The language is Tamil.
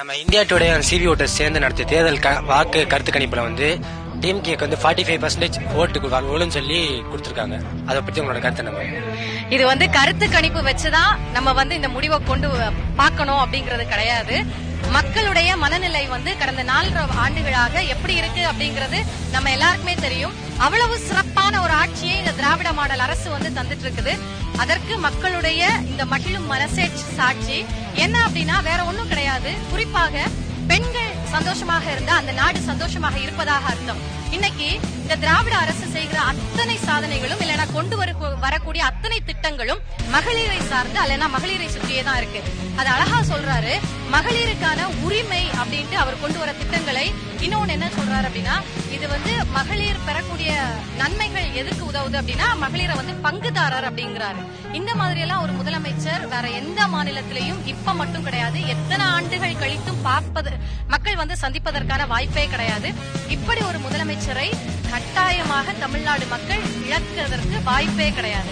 நம்ம இந்தியா டுடே சிபி ஓட்டர்ஸ் சேர்ந்து நடத்திய தேர்தல் வாக்கு கருத்து கணிப்புல டிஎம்கேக்கு 45% ஓட்டுன்னு சொல்லி கொடுத்திருக்காங்க. அதை பத்தி உங்களோட கருத்து என்ன? இது கருத்து கணிப்பு வச்சுதான் நம்ம இந்த முடிவை கொண்டு பார்க்கணும் அப்படிங்கறது கிடையாது. மக்களுடைய மனநிலை கடந்த 4 ஆண்டுகளாக எப்படி இருக்கு அப்படிங்கறது நம்ம எல்லாருக்குமே தெரியும். அவ்வளவு சிறப்பான ஒரு ஆட்சியை இந்த திராவிட மாடல் அரசு தந்துட்டு இருக்குது. அதற்கு மக்களுடைய இந்த மகிழும் மனசே சாட்சி. என்ன அப்படின்னா வேற ஒண்ணும் கிடையாது. குறிப்பாக பெண்கள் சந்தோஷமாக இருந்தா அந்த நாடு சந்தோஷமாக இருப்பதாக அர்த்தம். இன்னைக்கு இந்த திராவிட அரசு செய்கிற அத்தனை சாதனைகளும் இல்லைன்னா கொண்டு வரக்கூடிய அத்தனை திட்டங்களும் மகளிரை சார்ந்து அல்லனா மகளிரை சுற்றியே தான் இருக்கு. அது அழகா சொல்றாரு, மகளிருக்கான உரிமை அப்படின்ட்டு அவர் கொண்டு வர திட்டங்களை. இன்னொன்னு என்ன சொல்றாரு அப்படின்னா, இது மகளிர் பெறக்கூடிய நன்மைகள் எதுக்கு உதவுது அப்படின்னா மகளிரை பங்குதாரர் அப்படிங்கிறாரு. இந்த மாதிரி எல்லாம் ஒரு முதலமைச்சர் வேற எந்த மாநிலத்திலையும் இப்ப மட்டும் கிடையாது, எத்தனை ஆண்டுகள் கழித்தும் மக்கள் சந்திப்பதற்கான வாய்ப்பே கிடையாது. இப்படி ஒரு முதலமைச்சரை கட்டாயமாக தமிழ்நாடு மக்கள் இழக்கிறதற்கு வாய்ப்பே கிடையாது.